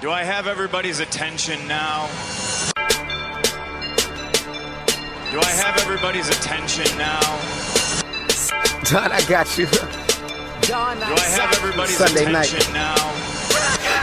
Do I have everybody's attention now? Do I have everybody's attention now? Don, I got you. Do I have everybody's Sunday attention night. now?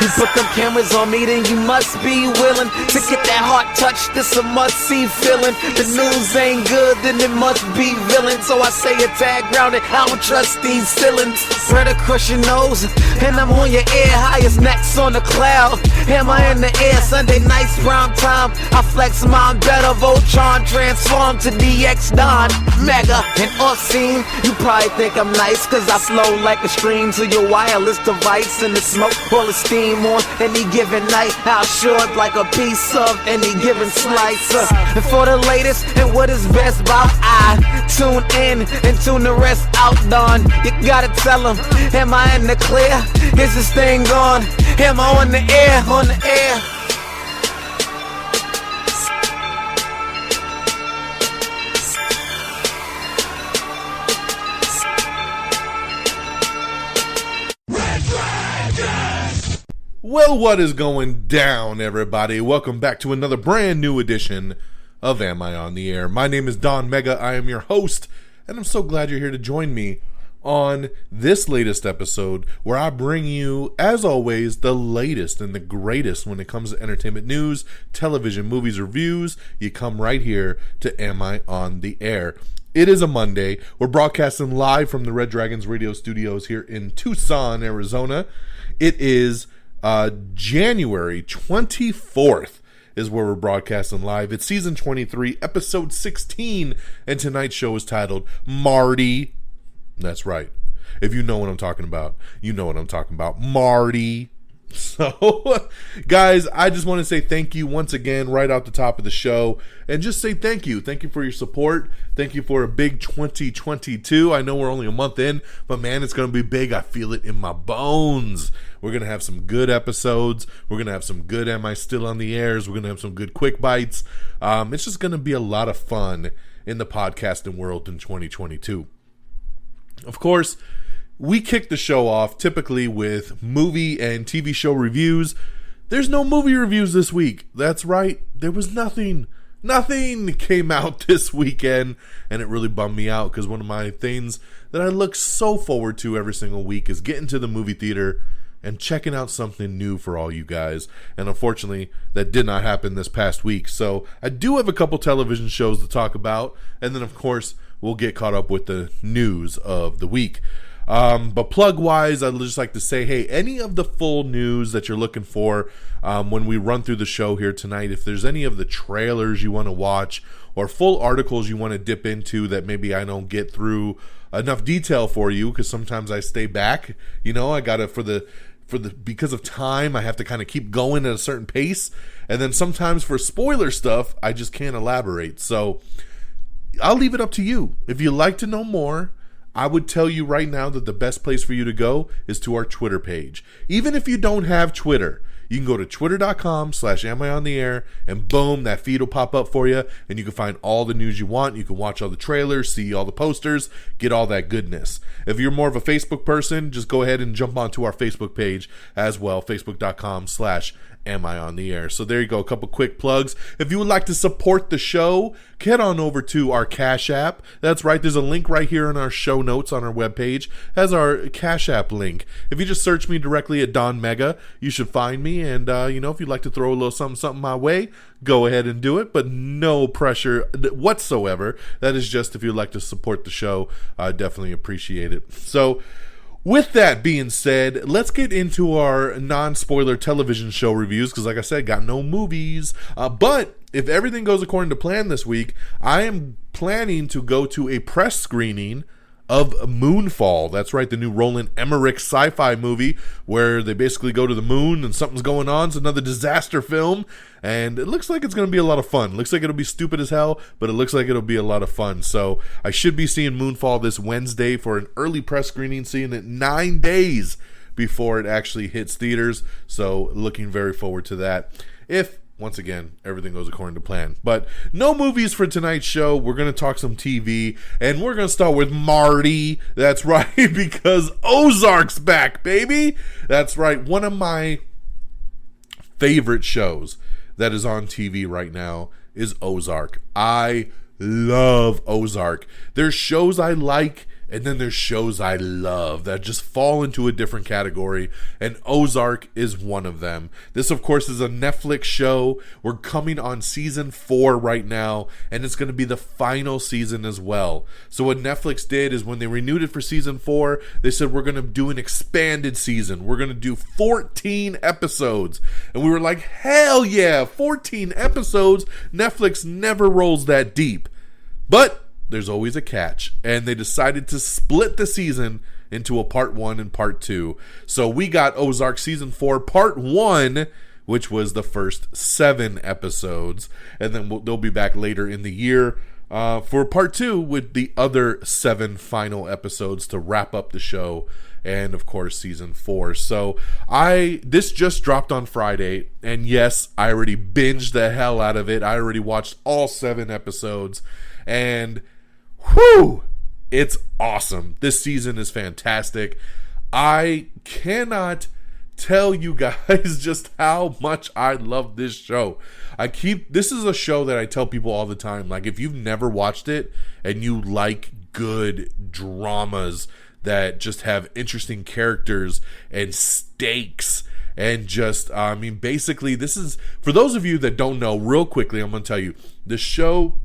You put them cameras on me, then you must be willing to get that heart touch. This a must-see feeling. The news ain't good, then it must be villain. So I say a tag grounded, I don't trust these ceilings. Spread across your nose, and I'm on your ear, high as necks on the cloud. Am I in the air? Sunday nights, prime time. I flex mine better, Voltron transform to DX Don Mega and Unseen. You probably think I'm nice, cause I flow like a stream to your wireless device, and the smoke full of steam on any given night. I'll short like a piece of any given slice. And for the latest and what is best about, I tune in and tune the rest out. Don, you gotta tell them, am I in the clear? Is this thing on? Am I on the air? On the air? Well, what is going down, everybody? Welcome back to another brand new edition of Am I on the Air? My name is Don Mega. I am your host, and I'm so glad you're here to join me on this latest episode where I bring you, as always, the latest and the greatest when it comes to entertainment news, television, movies, reviews. You come right here to Am I on the Air? It is a Monday. We're broadcasting live from the Red Dragons radio studios here in Tucson, Arizona. It is January 24th is where we're broadcasting live. It's season 23, episode 16, and tonight's show is titled Marty. That's right. If you know what I'm talking about, you know what I'm talking about. Marty. So, guys, I just want to say thank you once again right out the top of the show, and just say thank you. Thank you for your support. Thank you for a big 2022. I know we're only a month in, but man, it's going to be big. I feel it in my bones. We're going to have some good episodes. We're going to have some good Am I Still on the Airs. We're going to have some good quick bites. It's just going to be a lot of fun in the podcasting world in 2022. Of course, we kick the show off typically with movie and TV show reviews. There's no movie reviews this week. That's right. There was nothing. Nothing came out this weekend, and it really bummed me out because one of my things that I look so forward to every single week is getting to the movie theater and checking out something new for all you guys. And unfortunately, that did not happen this past week. So I do have a couple television shows to talk about, and then of course, we'll get caught up with the news of the week. But plug-wise, I'd just like to say, hey, any of the full news that you're looking for when we run through the show here tonight, if there's any of the trailers you want to watch or full articles you want to dip into that maybe I don't get through enough detail for you, because sometimes I stay back, you know, I got to, because of time, I have to kind of keep going at a certain pace, and then sometimes for spoiler stuff, I just can't elaborate. So I'll leave it up to you. If you'd like to know more, I would tell you right now that the best place for you to go is to our Twitter page. Even if you don't have Twitter, you can go to twitter.com/amiontheair, and boom, that feed will pop up for you, and you can find all the news you want. You can watch all the trailers, see all the posters, get all that goodness. If you're more of a Facebook person, just go ahead and jump onto our Facebook page as well, facebook.com/amiontheair. So there you go, a couple quick plugs. If you would like to support the show, head on over to our Cash App. That's right, there's a link right here in our show notes on our webpage as our Cash App link. If you just search me directly at Don Mega, you should find me, and if you'd like to throw a little something my way, go ahead and do it, but no pressure whatsoever. That is just if you'd like to support the show. I definitely appreciate it. So with that being said, let's get into our non-spoiler television show reviews, because like I said, got no movies. But if everything goes according to plan this week, I am planning to go to a press screening of Moonfall. That's right, the new Roland Emmerich sci-fi movie where they basically go to the moon and something's going on. It's another disaster film, and it looks like it's going to be a lot of fun. It looks like it'll be stupid as hell, but it looks like it'll be a lot of fun. So I should be seeing Moonfall this Wednesday for an early press screening, seeing it 9 days before it actually hits theaters. So looking very forward to that. If once again, everything goes according to plan. But no movies for tonight's show. We're going to talk some TV, and we're going to start with Marty. That's right, because Ozark's back, baby. That's right, one of my favorite shows that is on TV right now is Ozark. I love Ozark. There's shows I like, and then there's shows I love that just fall into a different category, and Ozark is one of them. This, of course, is a Netflix show. We're coming on season 4 right now, and it's going to be the final season as well. So what Netflix did is when they renewed it for season 4, they said, we're going to do an expanded season. We're going to do 14 episodes. And we were like, hell yeah, 14 episodes. Netflix never rolls that deep. But there's always a catch, and they decided to split the season into a part 1 and part 2. So we got Ozark season 4 part 1, which was the first 7 episodes, and then they'll be back later in the year for part 2 with the other 7 final episodes to wrap up the show, and of course season 4. So this just dropped on Friday, and yes, I already binged the hell out of it. I already watched all 7 episodes, and whew, it's awesome. This season is fantastic. I cannot tell you guys just how much I love this show. This is a show that I tell people all the time, like, if you've never watched it and you like good dramas that just have interesting characters and stakes and just, basically, this is, for those of you that don't know, real quickly, I'm going to tell you, the show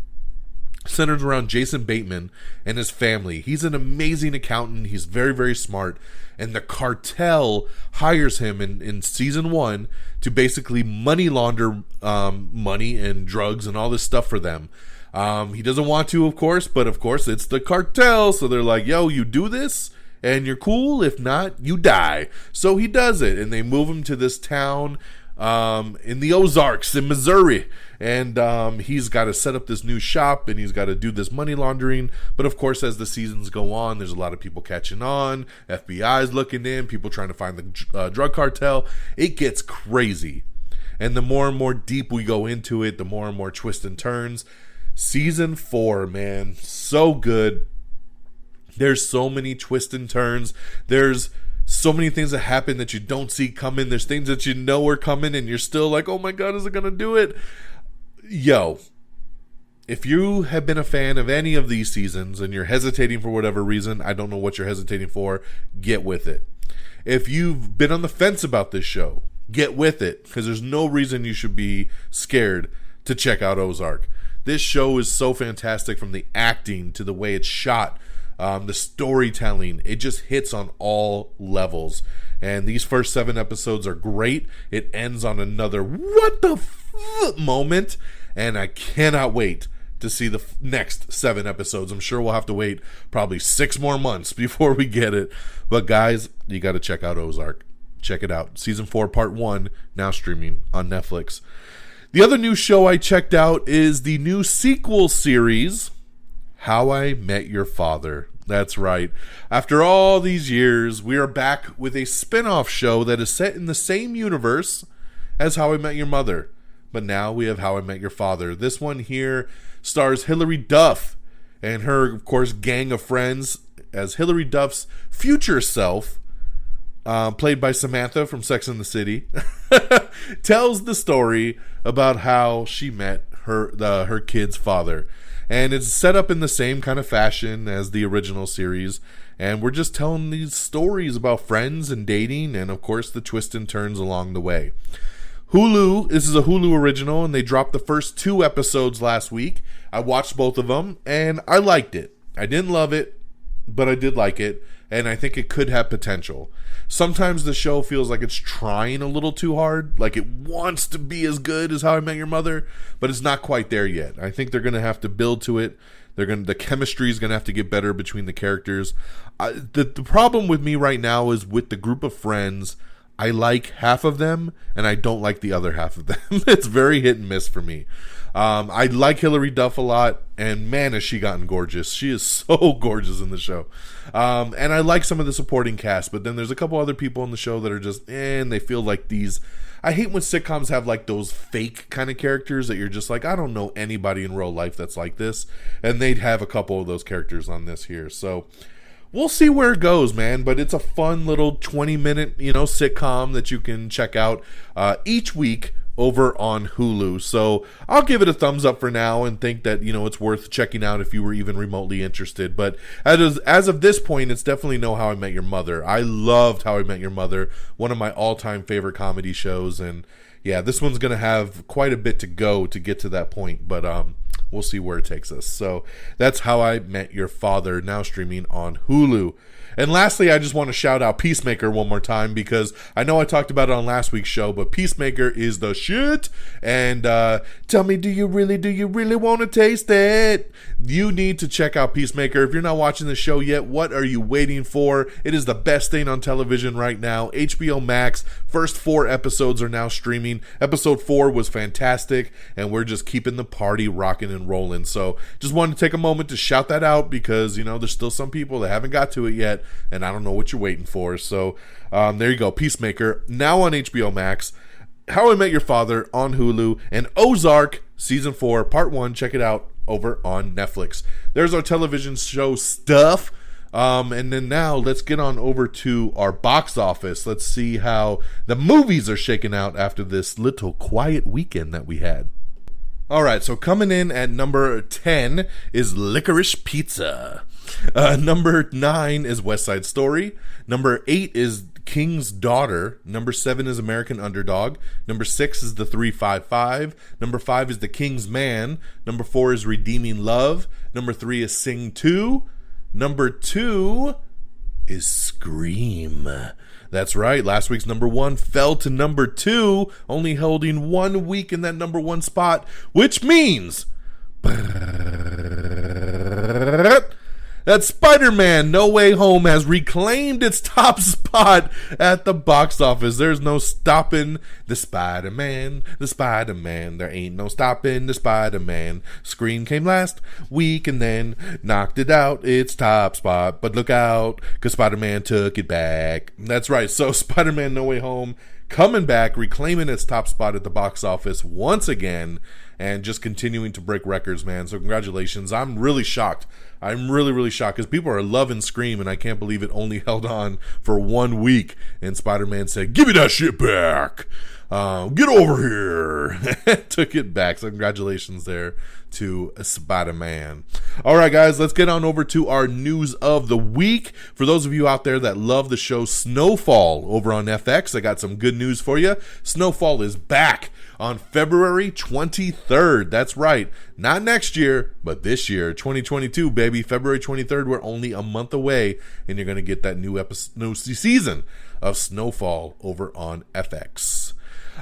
centers around Jason Bateman and his family. He's an amazing accountant. He's very, very smart. And the cartel hires him in season 1 to basically money launder money and drugs and all this stuff for them. He doesn't want to, of course, but of course it's the cartel. So they're like, yo, you do this and you're cool. If not, you die. So he does it. And they move him to this town in the Ozarks in Missouri, and he's got to set up this new shop, and he's got to do this money laundering. But of course, as the seasons go on, there's a lot of people catching on, FBI's looking in, people trying to find the drug cartel. It gets crazy, and the more and more deep we go into it, the more and more twists and turns. Season 4, man, so good. There's so many twists and turns. There's so many things that happen that you don't see coming. There's things that you know are coming, and you're still like, oh my God, is it going to do it? Yo, if you have been a fan of any of these seasons and you're hesitating for whatever reason, I don't know what you're hesitating for, get with it. If you've been on the fence about this show, get with it, because there's no reason you should be scared to check out Ozark. This show is so fantastic, from the acting to the way it's shot. The storytelling, it just hits on all levels. And these first 7 episodes are great. It ends on another what the moment. And I cannot wait to see the next 7 episodes. I'm sure we'll have to wait probably 6 more months before we get it. But guys, you got to check out Ozark. Check it out. Season 4, part 1, now streaming on Netflix. The other new show I checked out is the new sequel series, How I Met Your Father. That's right. After all these years, we are back with a spin-off show that is set in the same universe as How I Met Your Mother. But now we have How I Met Your Father. This one here stars Hilary Duff and her, of course, gang of friends as Hilary Duff's future self, played by Samantha from Sex and the City, tells the story about how she met her kid's father. And it's set up in the same kind of fashion as the original series. And we're just telling these stories about friends and dating, and of course the twists and turns along the way. Hulu, this is a Hulu original, and they dropped the first 2 episodes last week. I watched both of them, and I liked it. I didn't love it, but I did like it, and I think it could have potential. Sometimes the show feels like it's trying a little too hard, like it wants to be as good as How I Met Your Mother, but it's not quite there yet. I think they're going to have to build to it. The chemistry is going to have to get better between the characters. The problem with me right now is with the group of friends, I like half of them, and I don't like the other half of them. It's very hit and miss for me. I like Hilary Duff a lot, and man, has she gotten gorgeous. She is so gorgeous in the show. And I like some of the supporting cast, but then there's a couple other people in the show that are just, and they feel like these... I hate when sitcoms have like those fake kind of characters that you're just like, I don't know anybody in real life that's like this. And they'd have a couple of those characters on this here. So we'll see where it goes, man. But it's a fun little 20-minute, sitcom that you can check out each week over on Hulu. So I'll give it a thumbs up for now and think that, it's worth checking out if you were even remotely interested. But as of this point, it's definitely no How I Met Your Mother. I loved How I Met Your Mother, one of my all-time favorite comedy shows. And yeah, this one's going to have quite a bit to go to get to that point. But we'll see where it takes us. So that's How I Met Your Father, now streaming on Hulu. And lastly, I just want to shout out Peacemaker one more time, because I know I talked about it on last week's show, but Peacemaker is the shit. And tell me, do you really want to taste it? You need to check out Peacemaker. If you're not watching the show yet, what are you waiting for? It is the best thing on television right now. HBO Max, first 4 episodes are now streaming. Episode 4 was fantastic, and we're just keeping the party rocking and rolling. So just wanted to take a moment to shout that out, because, there's still some people that haven't got to it yet, and I don't know what you're waiting for. So there you go. Peacemaker, now on HBO Max. How I Met Your Father on Hulu. And Ozark, Season 4, Part 1. Check it out over on Netflix. There's our television show stuff. And then now let's get on over to our box office. Let's see how the movies are shaking out after this little quiet weekend that we had. All right, so coming in at number 10 is Licorice Pizza. Number 9 is West Side Story. Number 8 is King's Daughter. Number 7 is American Underdog. Number 6 is The 355. Number 5 is The King's Man. Number 4 is Redeeming Love. Number 3 is Sing 2. Number 2 is Scream. That's right, last week's number 1 fell to number 2, only holding 1 week in that number 1 spot, which means that Spider-Man No Way Home has reclaimed its top spot at the box office. There's no stopping the Spider-Man, There ain't no stopping the Spider-Man. Scream came last week and then knocked it out its top spot. But look out, because Spider-Man took it back. That's right, so Spider-Man No Way Home coming back, reclaiming its top spot at the box office once again, and just continuing to break records, man. So congratulations. I'm really shocked. I'm really shocked, because people are loving Scream, and I can't believe it only held on for 1 week. And Spider-Man said, "Give me that shit back. Get over here." Took it back. So congratulations there to Spider-Man. All right, guys, let's get on over to our news of the week. For those of you out there that love the show Snowfall over on FX, I got some good news for you. Snowfall is back on February 23rd. That's right. Not next year, but this year, 2022, baby. February 23rd. We're only a month away, and you're going to get that new season of Snowfall over on FX.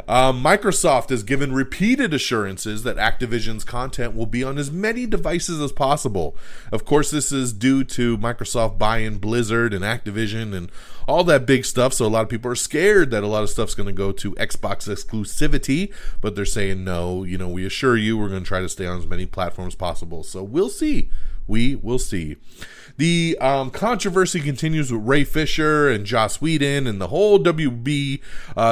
Microsoft has given repeated assurances that Activision's content will be on as many devices as possible. Of course, this is due to Microsoft buying Blizzard and Activision and all that big stuff, so a lot of people are scared that a lot of stuff's going to go to Xbox exclusivity, but they're saying no, we assure you we're going to try to stay on as many platforms as possible. So we'll see. We will see. The controversy continues with Ray Fisher and Joss Whedon and the whole WB.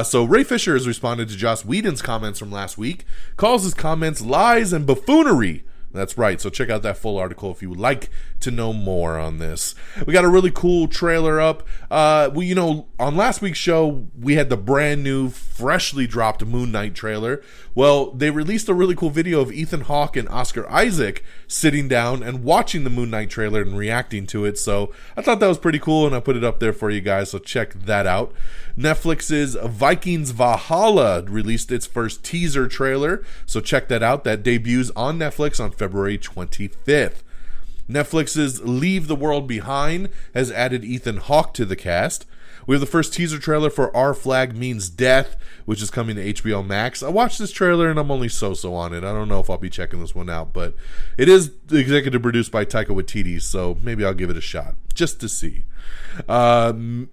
So Ray Fisher has responded to Joss Whedon's comments from last week, calls his comments lies and buffoonery. That's right. So check out that full article if you would like to know more on this. We got a really cool trailer up. On last week's show, we had the brand new, freshly dropped Moon Knight trailer. Well, they released a really cool video of Ethan Hawke and Oscar Isaac sitting down and watching the Moon Knight trailer and reacting to it. So I thought that was pretty cool, and I put it up there for you guys. So check that out. Netflix's Vikings Valhalla released its first teaser trailer. So check that out. That debuts on Netflix on February 25th. Netflix's Leave the World Behind has added Ethan Hawke to the cast. We have the first teaser trailer for Our Flag Means Death, which is coming to HBO Max. I watched this trailer and I'm only so-so on it. I don't know if I'll be checking this one out, but it is executive produced by Taika Waititi, so maybe I'll give it a shot just to see.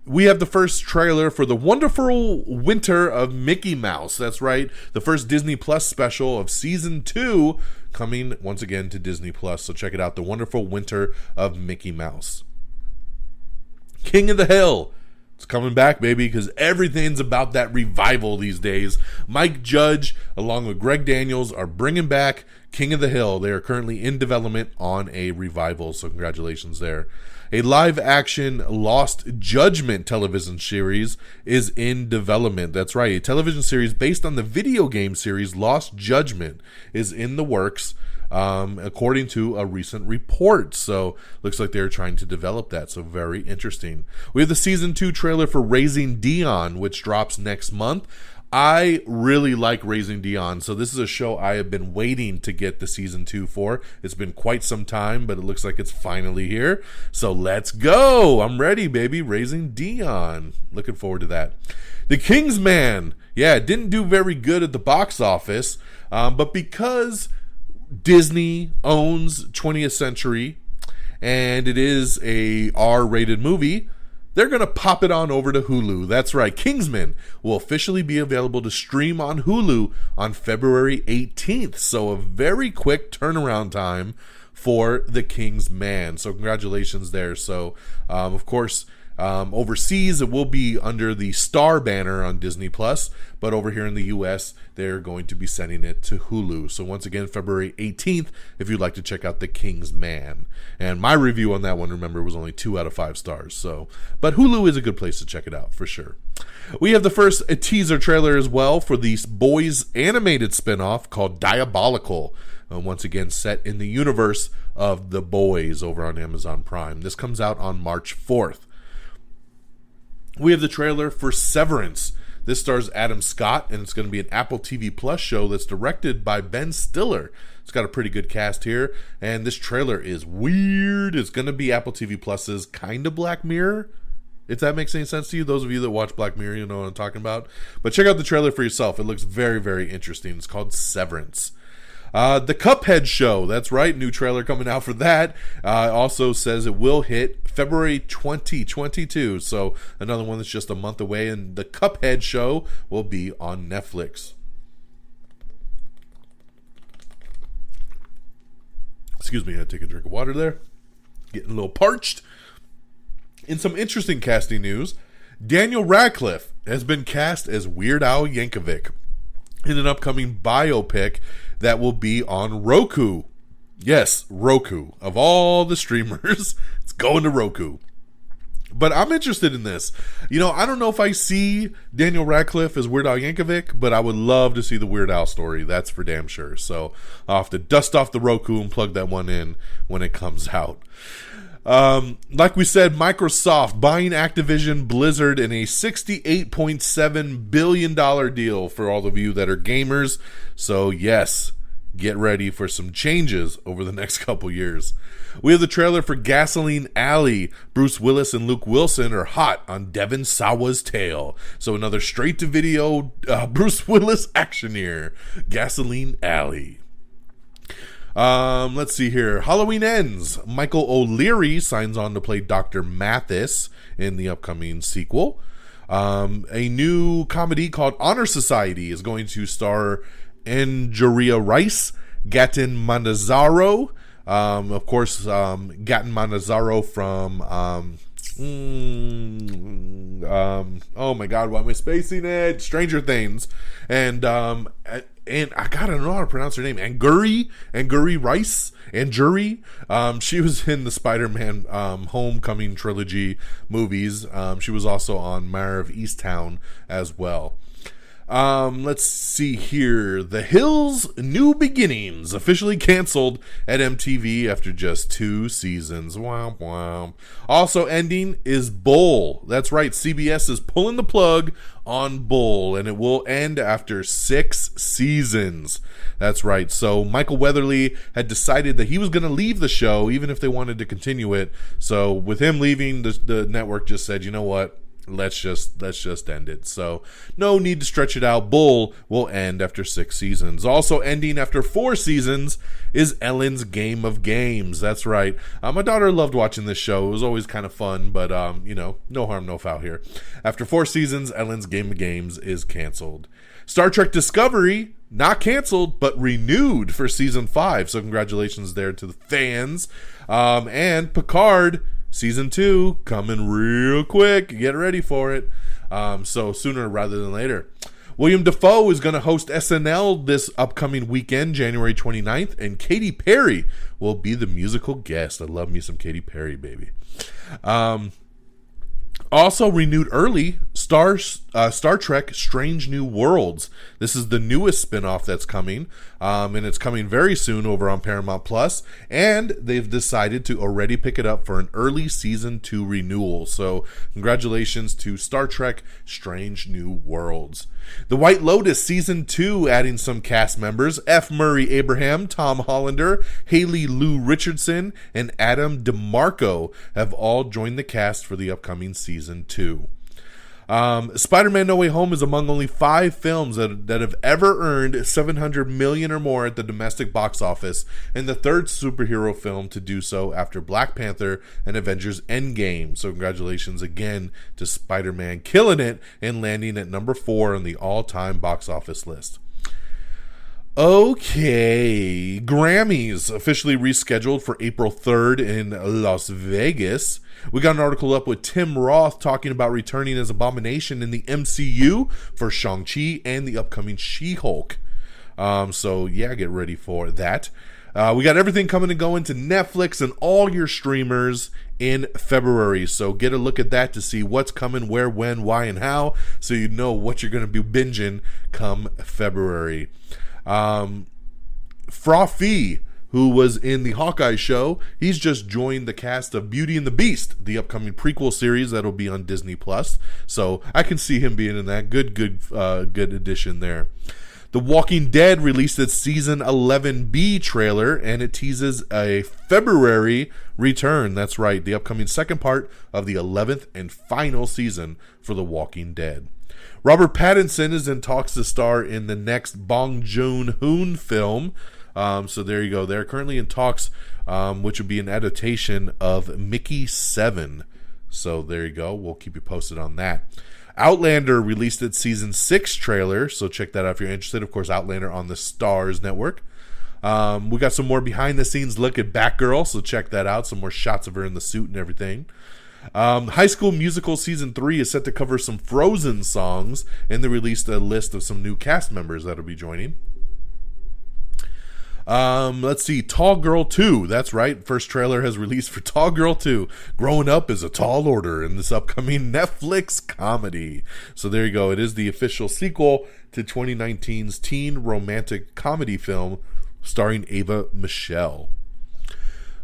We have the first trailer for The Wonderful Winter of Mickey Mouse. That's right, the first Disney Plus special of Season 2 coming once again to Disney Plus. So check it out, The Wonderful Winter of Mickey Mouse. King of the Hill. It's coming back, baby, because everything's about that revival these days. Mike Judge, along with Greg Daniels, are bringing back King of the Hill. They are currently in development on a revival, so congratulations there. A live-action Lost Judgment television series is in development. That's right. A television series based on the video game series Lost Judgment is in the works, according to a recent report. So, looks like they're trying to develop that. So, very interesting. We have the Season 2 trailer for Raising Dion, which drops next month. I really like Raising Dion, so this is a show I have been waiting to get the Season 2 for. It's been quite some time, but it looks like it's finally here. So let's go! I'm ready, baby. Raising Dion. Looking forward to that. The Kingsman. Yeah, it didn't do very good at the box office, but because Disney owns 20th Century, and it is a R-rated movie, they're going to pop it on over to Hulu. That's right. Kingsman will officially be available to stream on Hulu on February 18th. So a very quick turnaround time for The Kingsman. So congratulations there. So, of course, overseas, it will be under the Star banner on Disney+, but over here in the U.S., they're going to be sending it to Hulu. So once again, February 18th, if you'd like to check out The Kingsman. And my review on that one, remember, was only 2 out of 5 stars. So, but Hulu is a good place to check it out, for sure. We have the first teaser trailer as well for the Boys animated spinoff called Diabolical. Once again, set in the universe of The Boys over on Amazon Prime. This comes out on March 4th. We have the trailer for Severance. This stars Adam Scott, and it's going to be an Apple TV Plus show that's directed by Ben Stiller. It's got a pretty good cast here, and this trailer is weird. It's going to be Apple TV Plus's kind of Black Mirror, if that makes any sense to you. Those of you that watch Black Mirror, you know what I'm talking about. But check out the trailer for yourself. It looks very, very interesting. It's called Severance. The Cuphead show, that's right, new trailer coming out for that. Also says it will hit February 2022, so another one that's just a month away, and the Cuphead show will be on Netflix. Excuse me, I had to take a drink of water there. Getting a little parched. In some interesting casting news, Daniel Radcliffe has been cast as Weird Al Yankovic in an upcoming biopic that will be on Roku. Yes, Roku. Of all the streamers, it's going to Roku. But I'm interested in this. You know, I don't know if I see Daniel Radcliffe as Weird Al Yankovic, but I would love to see the Weird Al story. That's for damn sure. So I'll have to dust off the Roku and plug that one in when it comes out. Like we said, Microsoft buying Activision Blizzard in a $68.7 billion deal for all of you that are gamers. So yes, get ready for some changes over the next couple years. We have the trailer for Gasoline Alley. Bruce Willis and Luke Wilson are hot on Devon Sawa's tail. So another straight-to-video Bruce Willis action here. Gasoline Alley. Let's see here. Halloween Ends. Michael O'Leary signs on to play Dr. Mathis in the upcoming sequel. A new comedy called Honor Society is going to star Anjuria Rice, Gaten Manazzaro. Of course, Gaten Manazzaro from oh my god, why am I spacing it? Stranger Things. And I gotta know how to pronounce her name. Anguri Rice. She was in the Spider-Man Homecoming trilogy movies. She was also on Mare of Easttown as well. Let's see here. The Hills New Beginnings officially canceled at MTV after just 2 seasons. Wow, wow. Also ending is Bull. That's right. CBS is pulling the plug on Bull, and it will end after 6 seasons. That's right. So Michael Weatherly had decided that he was going to leave the show, even if they wanted to continue it. So with him leaving, the network just said, you know what? Let's just end it. So no need to stretch it out. Bull will end after 6 seasons. Also ending after 4 seasons is Ellen's Game of Games. That's right. My daughter loved watching this show. It was always kind of fun, but no harm, no foul here. After 4 seasons, Ellen's Game of Games is canceled. Star Trek Discovery, not canceled, but renewed for season 5. So congratulations there to the fans. And Picard Season 2 coming real quick. Get ready for it. So sooner rather than later. William Dafoe is going to host SNL this upcoming weekend, January 29th, and Katy Perry will be the musical guest. I love me some Katy Perry, baby. Also renewed early, Star Trek Strange New Worlds. This is the newest spinoff that's coming, and it's coming very soon over on Paramount Plus. And they've decided to already pick it up for an early season 2 renewal. So congratulations to Star Trek Strange New Worlds. The White Lotus Season 2 adding some cast members. F. Murray Abraham, Tom Hollander, Haley Lou Richardson, and Adam DeMarco have all joined the cast for the upcoming Season 2. Spider-Man No Way Home is among only 5 films that have ever earned $700 million or more at the domestic box office, and the third superhero film to do so after Black Panther and Avengers Endgame. So congratulations again to Spider-Man killing it and landing at number 4 on the all-time box office list. Okay, Grammys officially rescheduled for April 3rd in Las Vegas. We got an article up with Tim Roth talking about returning as Abomination in the MCU for Shang-Chi and the upcoming She-Hulk. So yeah, get ready for that. We got everything coming and going to Netflix and all your streamers in February. So get a look at that to see what's coming, where, when, why, and how, so you know what you're going to be binging come February. Frothy, who was in the Hawkeye show, he's just joined the cast of Beauty and the Beast, the upcoming prequel series that'll be on Disney Plus. So I can see him being in that. Good addition there. The Walking Dead released its season 11B trailer, and it teases a February return. That's right, the upcoming second part of the 11th and final season for The Walking Dead. Robert Pattinson is in talks to star in the next Bong Joon-ho film. So there you go. They're currently in talks, which would be an adaptation of Mickey 7. So there you go. We'll keep you posted on that. Outlander released its season 6 trailer, so check that out if you're interested. Of course, Outlander on the Starz Network. We got some more behind-the-scenes look at Batgirl, so check that out. Some more shots of her in the suit and everything. High School Musical Season 3 is set to cover some Frozen songs, and they released a list of some new cast members that will be joining. Let's see, Tall Girl 2, that's right, first trailer has released for Tall Girl 2, growing up is a tall order in this upcoming Netflix comedy. So there you go, it is the official sequel to 2019's teen romantic comedy film starring Ava Michelle.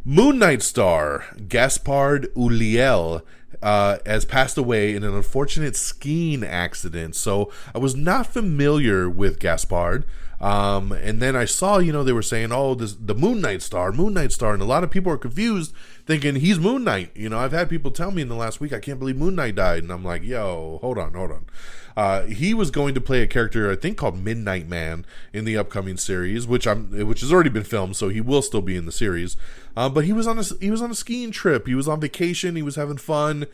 Moon Knight star Gaspard Ulliel has passed away in an unfortunate skiing accident. So I was not familiar with Gaspard. And then I saw, they were saying, the Moon Knight star. And a lot of people are confused thinking he's Moon Knight. I've had people tell me in the last week, I can't believe Moon Knight died. And I'm like, yo, hold on. He was going to play a character, I think, called Midnight Man in the upcoming series, which has already been filmed, so he will still be in the series. But he was on a skiing trip. He was on vacation. He was having fun.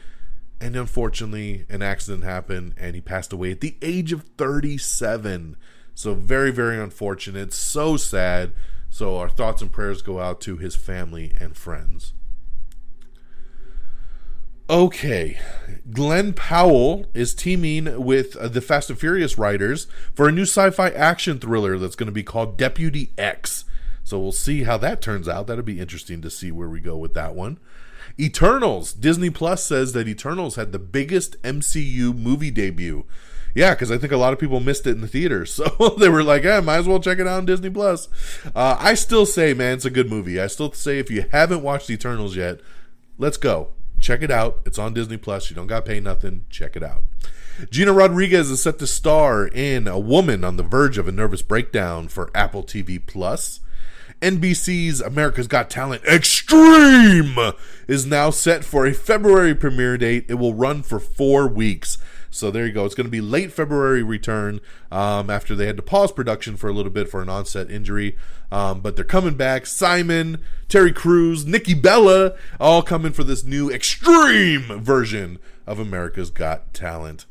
And unfortunately, an accident happened, and he passed away at the age of 37. So very, very unfortunate. So sad. So our thoughts and prayers go out to his family and friends. Okay, Glenn Powell is teaming with the Fast and Furious writers for a new sci-fi action thriller that's going to be called Deputy X. So we'll see how that turns out. That'll be interesting to see where we go with that one. Eternals. Disney Plus says that Eternals had the biggest MCU movie debut. Yeah, because I think a lot of people missed it in the theaters. So they were like, might as well check it out on Disney Plus. I still say, man, it's a good movie. I still say if you haven't watched Eternals yet, let's go. Check it out. It's on Disney Plus. You don't got to pay nothing. Check it out. Gina Rodriguez is set to star in A Woman on the Verge of a Nervous Breakdown for Apple TV Plus. NBC's America's Got Talent Extreme is now set for a February premiere date. It will run for 4 weeks. So there you go. It's going to be late February return after they had to pause production for a little bit for an onset injury. But they're coming back. Simon, Terry Crews, Nikki Bella, all coming for this new extreme version of America's Got Talent.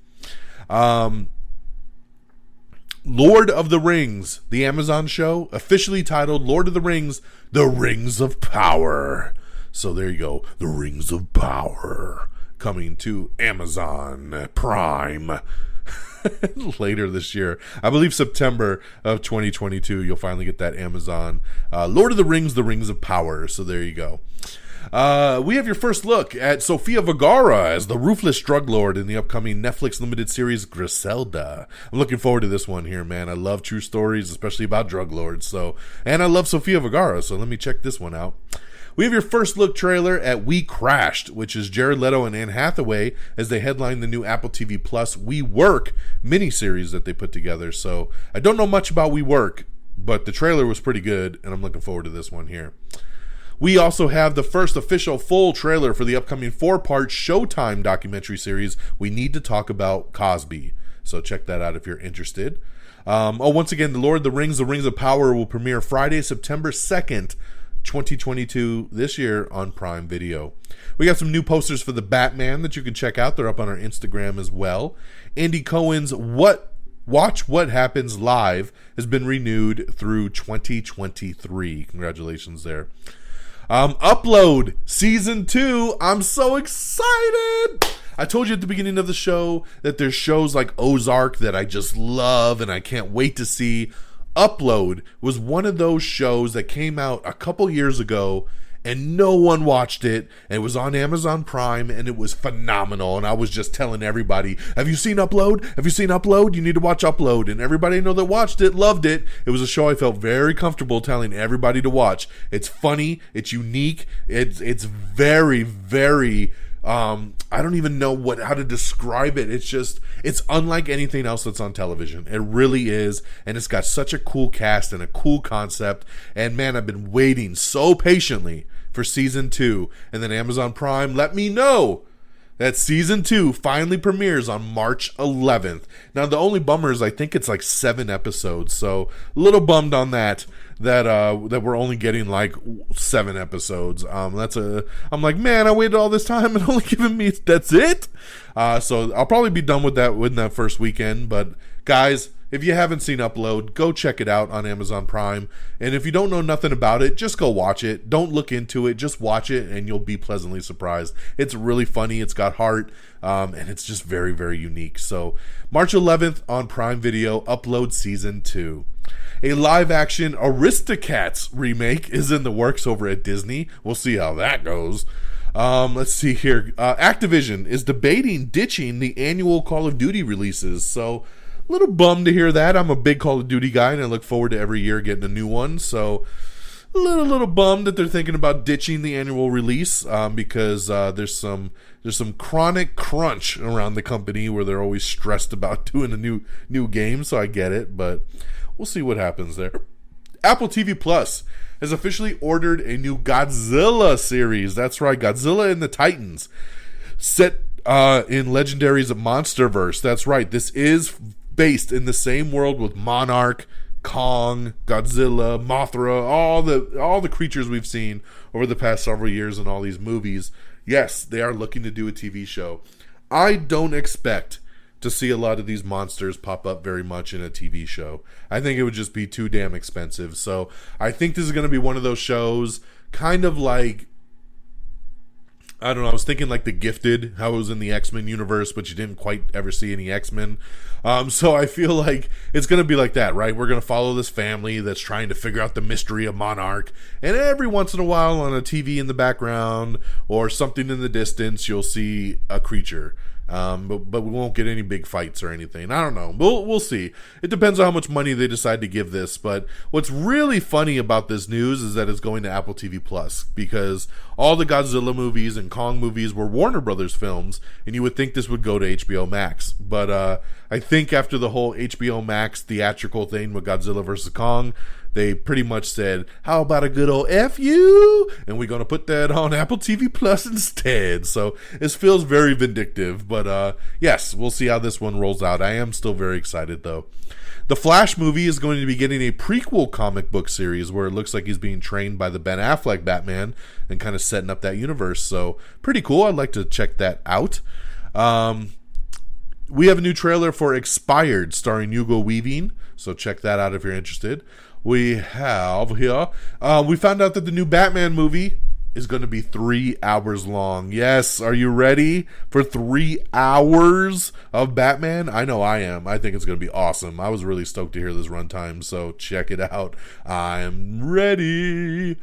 Lord of the Rings, the Amazon show, officially titled Lord of the Rings, The Rings of Power. So there you go. The Rings of Power. Coming to Amazon Prime. later this year. I believe September of 2022, you'll finally get that Amazon Lord of the Rings, The Rings of Power. So there you go. We have your first look at Sofia Vergara as the ruthless drug lord in the upcoming Netflix limited series Griselda. I'm looking forward to this one here, man. I love true stories, especially about drug lords. And I love Sofia Vergara, so let me check this one out. We have your first look trailer at We Crashed, which is Jared Leto and Anne Hathaway as they headline the new Apple TV Plus We Work miniseries that they put together. So I don't know much about We Work, but the trailer was pretty good, and I'm looking forward to this one here. We also have the first official full trailer for the upcoming 4-part Showtime documentary series, We Need to Talk About Cosby. So check that out if you're interested. Once again, The Lord of the Rings, The Rings of Power will premiere Friday, September 2nd, 2022 this year on Prime Video. We got some new posters for the Batman that you can check out. They're up on our Instagram as well. Andy Cohen's Watch What Happens Live has been renewed through 2023. Congratulations there. Upload Season 2. I'm so excited. I told you at the beginning of the show that there's shows like Ozark that I just love and I can't wait to see. Upload was one of those shows that came out a couple years ago and no one watched it, and it was on Amazon Prime and it was phenomenal, and I was just telling everybody, have you seen Upload? Have you seen Upload? You need to watch Upload. And everybody I know that watched it loved it. It was a show I felt very comfortable telling everybody to watch. It's funny, it's unique, it's very, very I don't even know how to describe it. It's unlike anything else that's on television. It really is. And it's got such a cool cast and a cool concept. And man, I've been waiting so patiently for season 2. And then Amazon Prime let me know that season 2 finally premieres on March 11th. Now, the only bummer is I think it's like 7 episodes. So a little bummed on that we're only getting like 7 episodes. I'm like, man, I waited all this time and only giving me, that's it? So I'll probably be done with that within that first weekend. But guys, if you haven't seen Upload, go check it out on Amazon Prime. And if you don't know nothing about it, just go watch it. Don't look into it. Just watch it and you'll be pleasantly surprised. It's really funny. It's got heart. And it's just very, very unique. So March 11th on Prime Video, Upload Season 2. A live-action Aristocats remake is in the works over at Disney. We'll see how that goes. Let's see here. Activision is debating ditching the annual Call of Duty releases. So a little bummed to hear that. I'm a big Call of Duty guy, and I look forward to every year getting a new one. So a little bummed that they're thinking about ditching the annual release because there's some chronic crunch around the company where they're always stressed about doing a new game. So I get it, but we'll see what happens there. Apple TV Plus has officially ordered a new Godzilla series. That's right, Godzilla and the Titans, set in Legendary's Monsterverse. That's right, this is based in the same world with Monarch, Kong, Godzilla, Mothra, all the creatures we've seen over the past several years in all these movies. Yes, they are looking to do a TV show. I don't expect to see a lot of these monsters pop up very much in a TV show. I think it would just be too damn expensive. So I think this is going to be one of those shows, kind of like, I don't know, I was thinking like The Gifted, how it was in the X-Men universe, but you didn't quite ever see any X-Men. So I feel like it's going to be like that, right? We're going to follow this family that's trying to figure out the mystery of Monarch. And every once in a while on a TV in the background or something in the distance, you'll see a creature. But we won't get any big fights or anything. I don't know. We'll see. It depends on how much money they decide to give this. But what's really funny about this news is that it's going to Apple TV Plus, because all the Godzilla movies and Kong movies were Warner Brothers films, and you would think this would go to HBO Max. But I think after the whole HBO Max theatrical thing with Godzilla vs. Kong, they pretty much said, how about a good old F you? And we're going to put that on Apple TV Plus instead. So this feels very vindictive. But yes, we'll see how this one rolls out. I am still very excited, though. The Flash movie is going to be getting a prequel comic book series where it looks like he's being trained by the Ben Affleck Batman and kind of setting up that universe. So pretty cool. I'd like to check that out. We have a new trailer for Expired starring Hugo Weaving. So check that out if you're interested. We have here, we found out that the new Batman movie is going to be 3 hours long. Yes, are you ready for 3 hours of Batman? I know I am. I think it's going to be awesome. I was really stoked to hear this runtime, so check it out. I'm ready.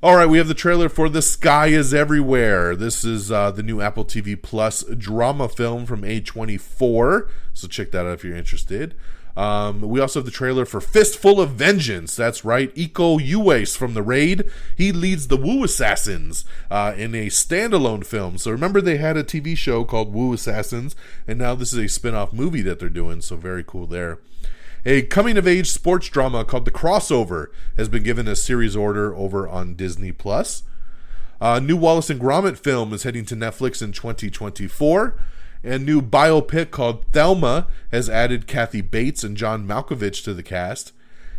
All right, we have the trailer for The Sky is Everywhere. This is the new Apple TV Plus drama film from A24, so check that out if you're interested. We also have the trailer for Fistful of Vengeance. That's right, Iko Uwais from The Raid. He leads the Wu Assassins in a standalone film. So remember they had a TV show called Wu Assassins, and now this is a spin-off movie that they're doing, so very cool there. A coming-of-age sports drama called The Crossover has been given a series order over on Disney+. A new Wallace and Gromit film is heading to Netflix in 2024. A new biopic called Thelma has added Kathy Bates and John Malkovich to the cast.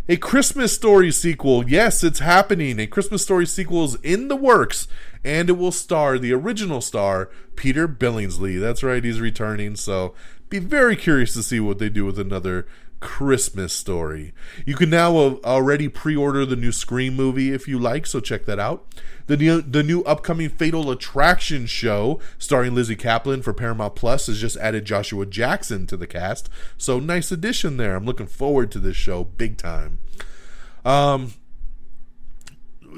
A Christmas Story sequel, yes, it's happening. A Christmas Story sequel is in the works, and it will star the original star, Peter Billingsley. That's right, he's returning, so be very curious to see what they do with another Christmas Story. You can now already pre-order the new Scream movie if you like, so check that out. The new upcoming Fatal Attraction show starring Lizzie Kaplan for Paramount Plus has just added Joshua Jackson to the cast, so nice addition there. I'm looking forward to this show big time.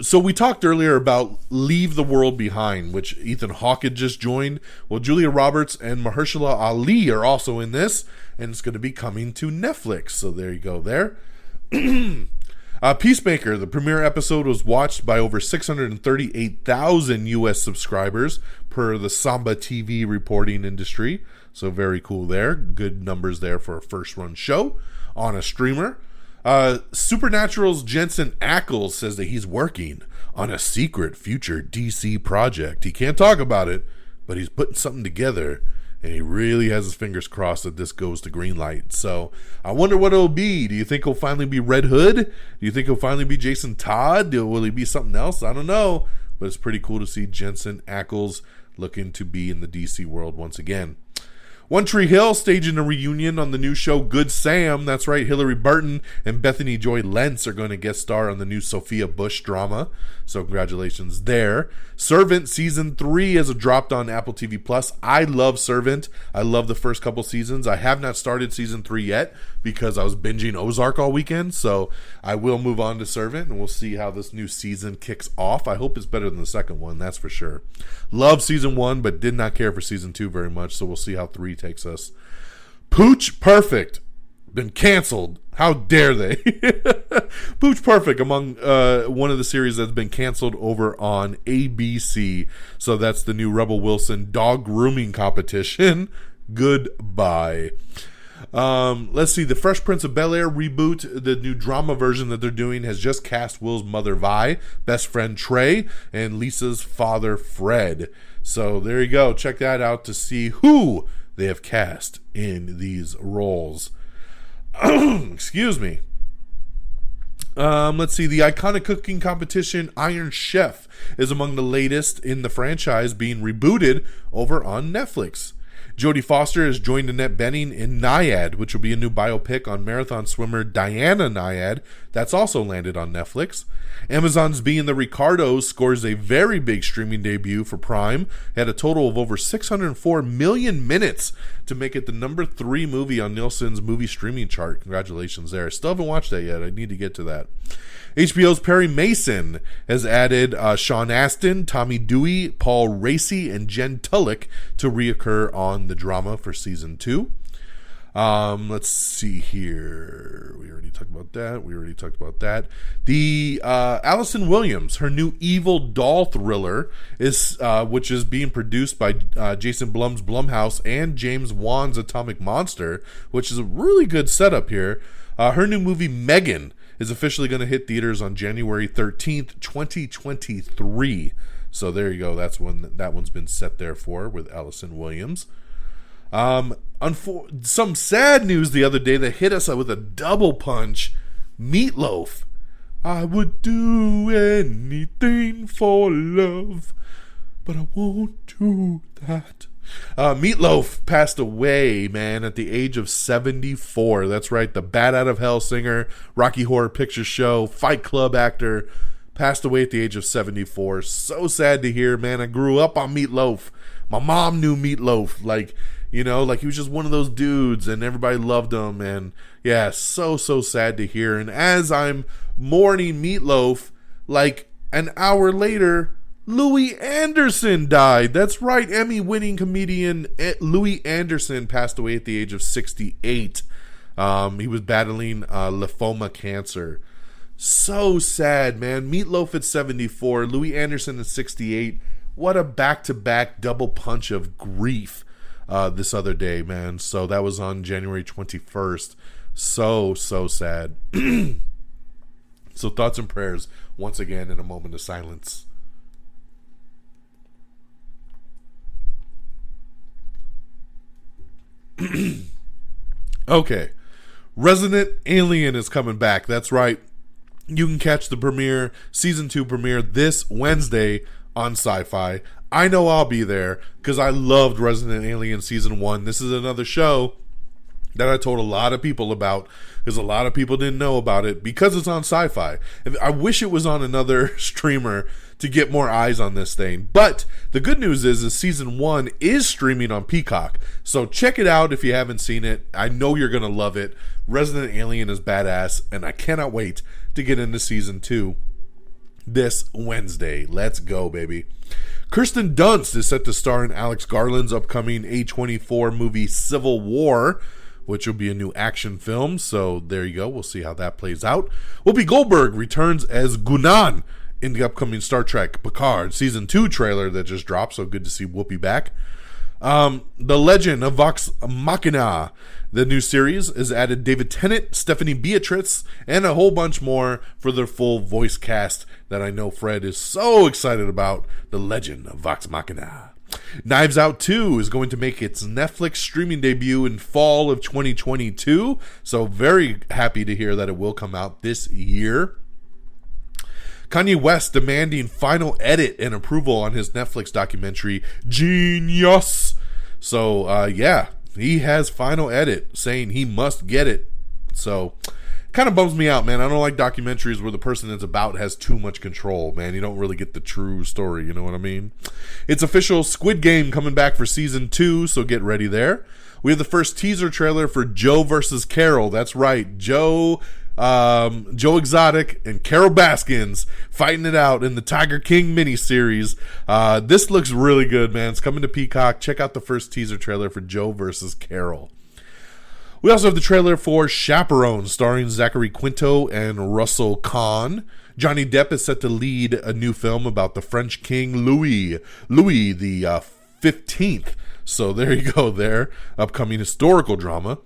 So we talked earlier about Leave the World Behind, which Ethan Hawke had just joined. Well, Julia Roberts and Mahershala Ali are also in this, and it's going to be coming to Netflix. So there you go there. Peacemaker, the premiere episode was watched by over 638,000 U.S. subscribers per the Samba TV reporting industry. So very cool there. Good numbers there for a first-run show on a streamer. Supernatural's Jensen Ackles says that he's working on a secret future DC project. He can't talk about it, but he's putting something together, and he really has his fingers crossed that this goes to green light. So I wonder what it'll be. Do you think he'll finally be Red Hood? Do you think he'll finally be Jason Todd? Will he be something else? I don't know, but it's pretty cool to see Jensen Ackles looking to be in the DC world once again. One Tree Hill staging a reunion on the new show Good Sam. That's right, Hilary Burton and Bethany Joy Lentz are going to guest star on the new Sophia Bush drama. So congratulations there. Servant Season 3 has dropped on Apple TV Plus. I love Servant. I love the first couple seasons. I have not started Season 3 yet because I was binging Ozark all weekend. So I will move on to Servant, and we'll see how this new season kicks off. I hope it's better than the second one, that's for sure. Love Season 1, but did not care for Season 2 very much. So we'll see how 3 takes us. Pooch Perfect been canceled. How dare they? Pooch Perfect among one of the series that's been canceled over on ABC. So that's the new Rebel Wilson dog grooming competition. Goodbye. Let's see. The Fresh Prince of Bel-Air reboot, the new drama version that they're doing, has just cast Will's mother Vi, best friend Trey, and Lisa's father Fred. So there you go. Check that out to see who they have cast in these roles. Excuse me. Let's see. The iconic cooking competition Iron Chef is among the latest in the franchise being rebooted over on Netflix. Jodie Foster has joined Annette Bening in Nyad, which will be a new biopic on marathon swimmer Diana Nyad. That's also landed on Netflix. Amazon's Being the Ricardos scores a very big streaming debut for Prime. It had a total of over 604 million minutes to make it the number 3 movie on Nielsen's movie streaming chart. Congratulations there. I still haven't watched that yet. I need to get to that. HBO's Perry Mason has added Sean Astin, Tommy Dewey, Paul Raci, and Jen Tulloch to reoccur on the drama for season 2. Let's see here. We already talked about that. The Allison Williams, her new evil doll thriller, is which is being produced by Jason Blum's Blumhouse and James Wan's Atomic Monster, which is a really good setup here. Her new movie Megan is officially going to hit theaters on January 13th, 2023. So there you go. That's when that one's been set there for with Allison Williams. Some sad news the other day that hit us with a double punch. Meatloaf. I would do anything for love, but I won't do that. Meatloaf passed away, man, at the age of 74. That's right, the Bat Out of Hell singer, Rocky Horror Picture Show, Fight Club actor, passed away at the age of 74. So sad to hear, man. I grew up on Meatloaf. My mom knew Meatloaf. Like, you know, like he was just one of those dudes and everybody loved him. And yeah, so sad to hear. And as I'm mourning Meatloaf, like an hour later, Louis Anderson died. That's right. Emmy-winning comedian Louis Anderson passed away at the age of 68. He was battling lymphoma cancer. So sad, man. Meatloaf at 74, Louis Anderson at 68. What a back-to-back double punch of grief this other day, man. So that was on January 21st. So sad. So thoughts and prayers once again in a moment of silence. Okay. Resident Alien is coming back. That's right. You can catch the premiere, season 2 premiere this Wednesday on Sci-Fi. I know I'll be there because I loved Resident Alien season 1. This is another show that I told a lot of people about because a lot of people didn't know about it because it's on Sci-Fi. I wish it was on another streamer to get more eyes on this thing. But the good news is season 1 is streaming on Peacock. So check it out if you haven't seen it. I know you're going to love it. Resident Alien is badass, and I cannot wait to get into season 2 this Wednesday. Let's go, baby. Kirsten Dunst is set to star in Alex Garland's upcoming A24 movie Civil War, which will be a new action film. So there you go. We'll see how that plays out. Whoopi Goldberg returns as Gunan in the upcoming Star Trek Picard Season 2 trailer that just dropped. So good to see Whoopi back. The Legend of Vox Machina, the new series, has added David Tennant, Stephanie Beatrice, and a whole bunch more for their full voice cast that I know Fred is so excited about. The Legend of Vox Machina. Knives Out 2 is going to make its Netflix streaming debut in fall of 2022. So very happy to hear that it will come out this year. Kanye West demanding final edit and approval on his Netflix documentary, Genius. So, yeah, he has final edit saying he must get it. So, kind of bums me out, man. I don't like documentaries where the person it's about has too much control, man. You don't really get the true story, you know what I mean? It's official, Squid Game coming back for season 2, so get ready there. We have the first teaser trailer for Joe versus Carol. That's right, Joe Exotic and Carol Baskins fighting it out in the Tiger King miniseries. This looks really good, man. It's coming to Peacock. Check out the first teaser trailer for Joe versus Carol. We also have the trailer for Chaperone, starring Zachary Quinto and Russell Kahn. Johnny Depp is set to lead a new film about the French King Louis the 15th. So there you go there. Upcoming historical drama.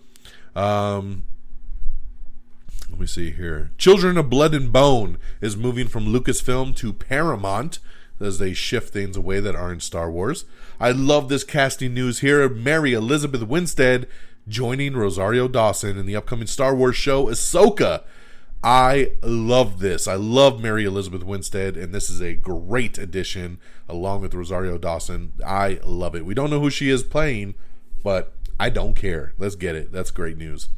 Let me see here. Children of Blood and Bone is moving from Lucasfilm to Paramount as they shift things away that aren't Star Wars. I love this casting news here. Mary Elizabeth Winstead joining Rosario Dawson in the upcoming Star Wars show Ahsoka. I love this. I love Mary Elizabeth Winstead, and this is a great addition along with Rosario Dawson. I love it. We don't know who she is playing, but I don't care. Let's get it. That's great news.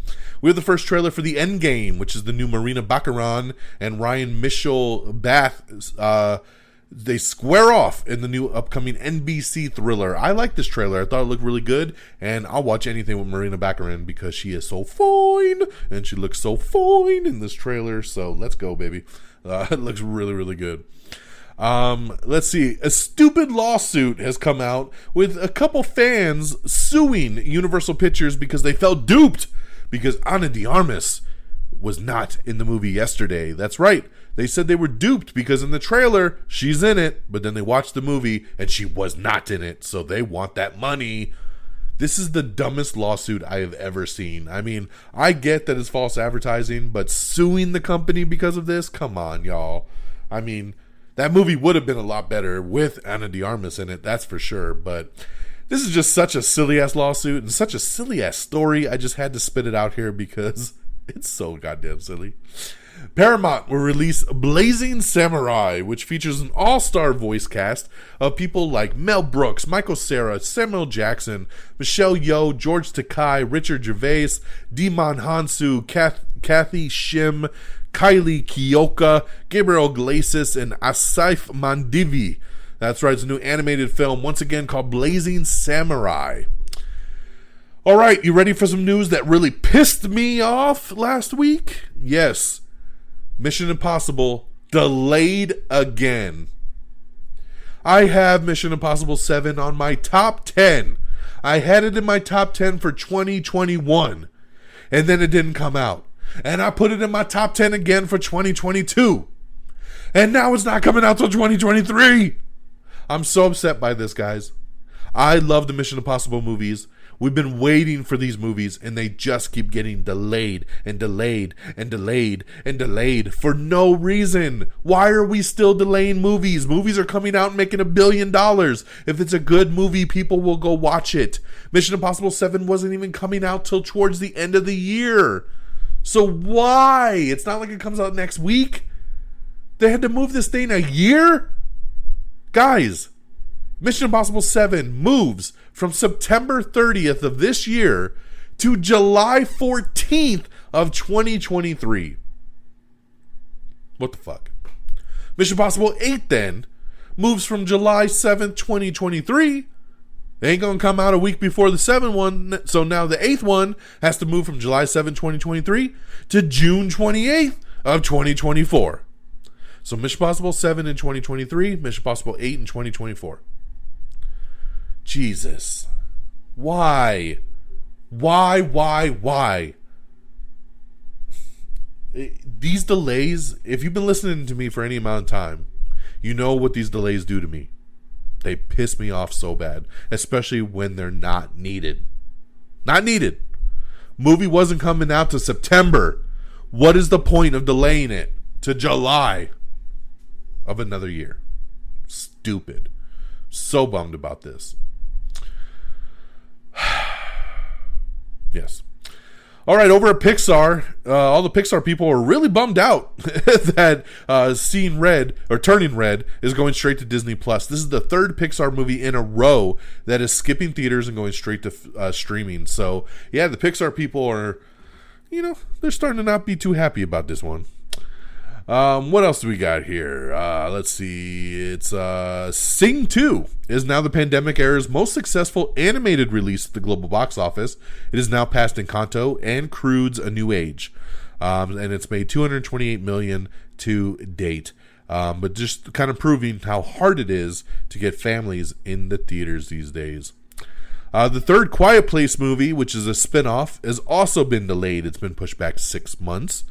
We have the first trailer for The Endgame, which is the new Marina Baccarin and Ryan Mitchell Bath. They square off in the new upcoming NBC thriller. I like this trailer. I thought it looked really good, and I'll watch anything with Marina Baccarin because she is so fine, and she looks so fine in this trailer. So let's go, baby. It looks really, really good. Let's see. A stupid lawsuit has come out with a couple fans suing Universal Pictures because they felt duped because Ana de Armas was not in the movie yesterday. That's right. They said they were duped because in the trailer, she's in it, but then they watched the movie and she was not in it. So they want that money. This is the dumbest lawsuit I have ever seen. I mean, I get that it's false advertising, but suing the company because of this? Come on, y'all. I mean, that movie would have been a lot better with Ana de Armas in it, that's for sure. But this is just such a silly-ass lawsuit and such a silly-ass story. I just had to spit it out here because it's so goddamn silly. Paramount will release Blazing Samurai, which features an all-star voice cast of people like Mel Brooks, Michael Cera, Samuel Jackson, Michelle Yeoh, George Takei, Richard Gervais, Demon Hansu, Kathy Shim, Kylie Kioka, Gabriel Iglesias, and Asif Mandivi. That's right, it's a new animated film, once again called Blazing Samurai. All right, you ready for some news that really pissed me off last week? Yes, Mission Impossible delayed again. I have Mission Impossible 7 on my top 10. I had it in my top 10 for 2021, and then it didn't come out. And I put it in my top 10 again for 2022. And now it's not coming out till 2023. I'm so upset by this, guys. I love the Mission Impossible movies. We've been waiting for these movies, and they just keep getting delayed and delayed and delayed and delayed for no reason. Why are we still delaying movies? Movies are coming out and making $1 billion. If it's a good movie, people will go watch it. Mission Impossible 7 wasn't even coming out till towards the end of the year. So why? It's not like it comes out next week. They had to move this thing a year? Guys, Mission Impossible 7 moves from September 30th of this year to July 14th of 2023. What the fuck? Mission Impossible 8 then moves from July 7th, 2023. They ain't gonna come out a week before the 7th one, so now the 8th one has to move from July 7th, 2023 to June 28th of 2024. So Mission Impossible 7 in 2023, Mission Impossible 8 in 2024. Jesus. Why? Why? These delays, if you've been listening to me for any amount of time, you know what these delays do to me. They piss me off so bad, especially when they're not needed. Not needed. Movie wasn't coming out to September. What is the point of delaying it to July of another year? Stupid. So bummed about this. Yes. All right, over at Pixar, all the Pixar people are really bummed out that Seeing Red, or Turning Red, is going straight to Disney+. This is the third Pixar movie in a row that is skipping theaters and going straight to streaming. So, yeah, the Pixar people are, they're starting to not be too happy about this one. What else do we got here? Let's see. It's Sing 2 is now the pandemic era's most successful animated release at the global box office. It is now passed Encanto and Crude's A New Age. And it's made $228 million to date. But just kind of proving how hard it is to get families in the theaters these days. The third Quiet Place movie, which is a spinoff, has also been delayed. It's been pushed back 6 months.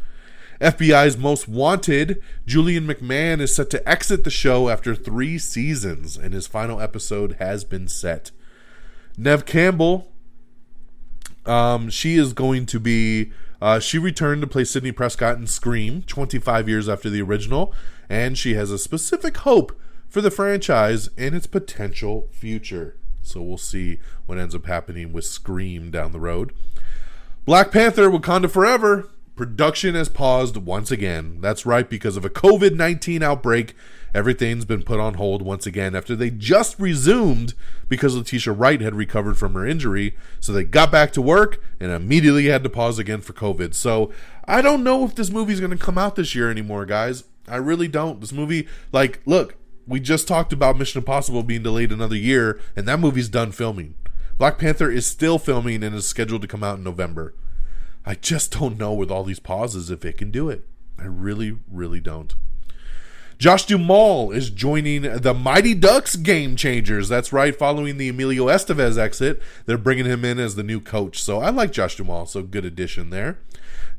FBI's Most Wanted, Julian McMahon, is set to exit the show after 3 seasons, and his final episode has been set. Neve Campbell, she is going to be, she returned to play Sidney Prescott in Scream 25 years after the original, and she has a specific hope for the franchise and its potential future. So we'll see what ends up happening with Scream down the road. Black Panther, Wakanda Forever. Production has paused once again. That's right, because of a COVID-19 outbreak, everything's been put on hold once again after they just resumed because Letitia Wright had recovered from her injury. So they got back to work and immediately had to pause again for COVID. So I don't know if this movie's going to come out this year anymore, guys. I really don't. This movie, look, we just talked about Mission Impossible being delayed another year, and that movie's done filming. Black Panther is still filming and is scheduled to come out in November. I just don't know with all these pauses if it can do it. I really, really don't. Josh Duhamel is joining the Mighty Ducks Game Changers. That's right, following the Emilio Estevez exit, they're bringing him in as the new coach. So I like Josh Duhamel, so good addition there.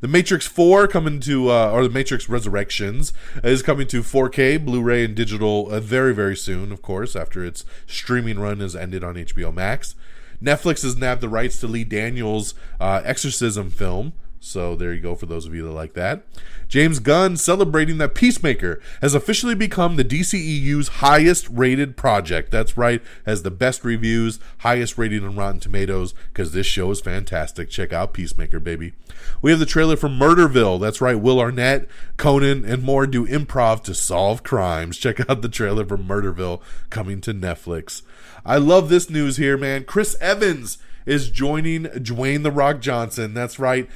The Matrix 4 coming to, or the Matrix Resurrections is coming to 4K, Blu-ray, and digital very, very soon, of course, after its streaming run has ended on HBO Max. Netflix has nabbed the rights to Lee Daniels' Exorcism film. So there you go for those of you that like that. James Gunn celebrating that Peacemaker has officially become the DCEU's highest rated project. That's right, has the best reviews, highest rating on Rotten Tomatoes, because this show is fantastic. Check out Peacemaker, baby. We have the trailer for Murderville. That's right, Will Arnett, Conan, and more do improv to solve crimes. Check out the trailer for Murderville coming to Netflix. I love this news here, man. Chris Evans is joining Dwayne "The Rock" Johnson. That's right.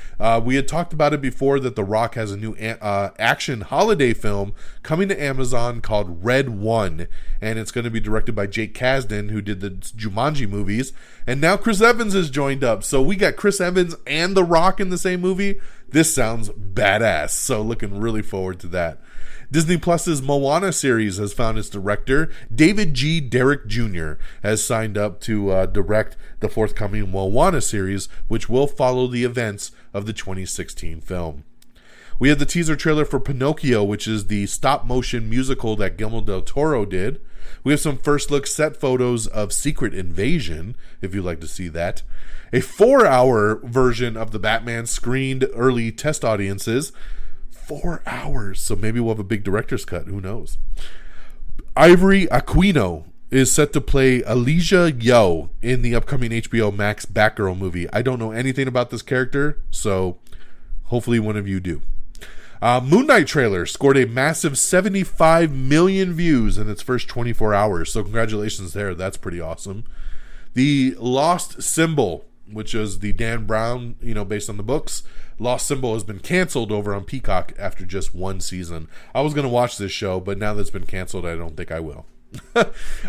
We had talked about it before that The Rock has a new action holiday film coming to Amazon called Red One, and it's going to be directed by Jake Kasdan, who did the Jumanji movies, and now Chris Evans has joined up. So we got Chris Evans and The Rock in the same movie. This sounds badass. So looking really forward to that. Disney Plus's Moana series has found its director. David G. Derrick Jr. has signed up to direct the forthcoming Moana series, which will follow the events of the 2016 film. We have the teaser trailer for Pinocchio, which is the stop-motion musical that Guillermo del Toro did. We have some first-look set photos of Secret Invasion, if you'd like to see that. A 4-hour version of The Batman screened early test audiences. 4 hours. So maybe we'll have a big director's cut. Who knows? Ivory Aquino is set to play Elijah Yo in the upcoming HBO Max Batgirl movie. I don't know anything about this character, so hopefully one of you do. Moon Knight trailer scored a massive 75 million views in its first 24 hours. So congratulations there. That's pretty awesome. The Lost Symbol, which is the Dan Brown, based on the books. Lost Symbol has been canceled over on Peacock after just one season. I was going to watch this show, but now that it's been canceled, I don't think I will.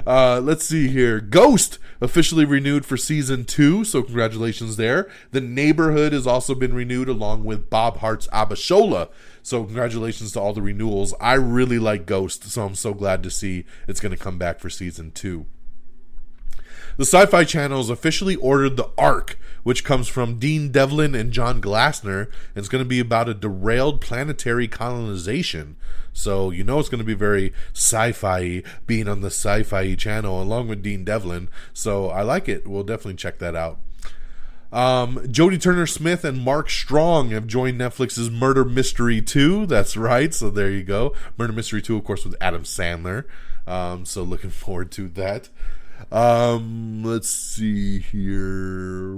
Let's see here. Ghost officially renewed for season 2, so congratulations there. The Neighborhood has also been renewed along with Bob Hart's Abishola, so congratulations to all the renewals. I really like Ghost, so I'm so glad to see it's going to come back for season 2. The Sci-Fi Channel has officially ordered The Ark, which comes from Dean Devlin and John Glassner, and it's going to be about a derailed planetary colonization. So you know it's going to be very sci-fi being on the Sci-Fi Channel along with Dean Devlin. So I like it. We'll definitely check that out. Jodie Turner-Smith and Mark Strong have joined Netflix's Murder Mystery 2. That's right. So there you go. Murder Mystery 2, of course, with Adam Sandler. So looking forward to that. Let's see here.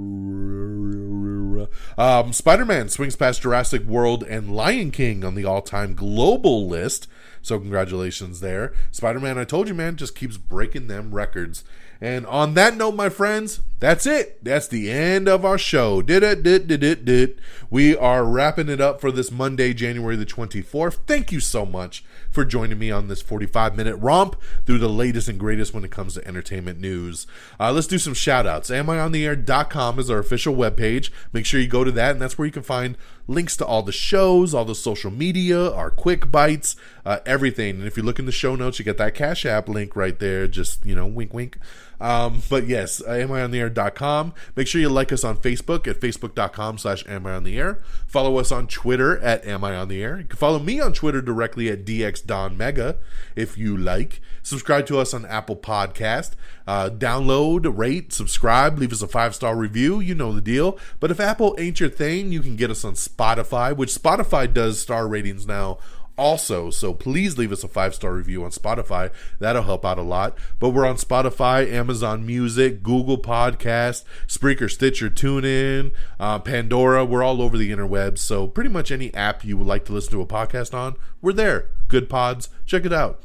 Spider-Man swings past Jurassic World and Lion King on the all-time global list. So congratulations there. Spider-Man, I told you, man, just keeps breaking them records. And on that note, my friends, that's it. That's the end of our show. We are wrapping it up for this Monday, January the 24th. Thank you so much for joining me on this 45-minute romp through the latest and greatest when it comes to entertainment news. Let's do some shout-outs. AmIOnTheAir.com is our official webpage. Make sure you go to that, and that's where you can find links to all the shows, all the social media, our quick bites, everything. And if you look in the show notes, you get that Cash App link right there. Just, wink, wink. But yes, AmIOnTheAir.com. Make sure you like us on Facebook at Facebook.com/AmIOnTheAir. Follow us on Twitter at AmIOnTheAir. You can follow me on Twitter directly at DXDonMega if you like. Subscribe to us on Apple Podcast. Download, rate, subscribe, leave us a 5-star review. You know the deal. But if Apple ain't your thing, you can get us on Spotify, which Spotify does star ratings now also, so please leave us a 5-star review on Spotify. That'll help out a lot. But we're on Spotify, Amazon Music, Google Podcast, Spreaker, Stitcher, TuneIn, Pandora. We're all over the interwebs, so pretty much any app you would like to listen to a podcast on, we're there. Good Pods, check it out.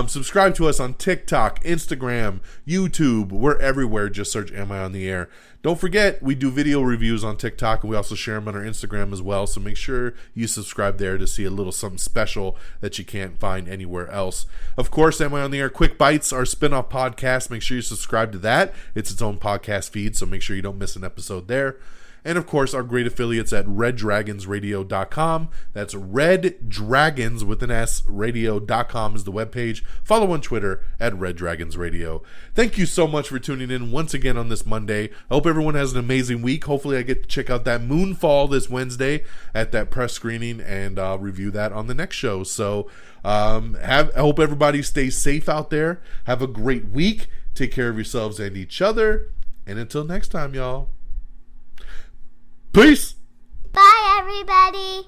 Subscribe to us on TikTok, Instagram, YouTube. We're everywhere. Just search Am I on the Air. Don't forget, we do video reviews on TikTok, and we also share them on our Instagram as well, so make sure you subscribe there to see a little something special that you can't find anywhere else. Of course, Am I on the Air Quick Bites, our spin-off podcast. Make sure you subscribe to that. It's its own podcast feed, so make sure you don't miss an episode there. And, of course, our great affiliates at reddragonsradio.com. That's Red Dragons with an S, radio.com is the webpage. Follow on Twitter at Red Dragons Radio. Thank you so much for tuning in once again on this Monday. I hope everyone has an amazing week. Hopefully I get to check out that Moonfall this Wednesday at that press screening, and I'll review that on the next show. So I hope everybody stays safe out there. Have a great week. Take care of yourselves and each other. And until next time, y'all. Peace. Bye, everybody.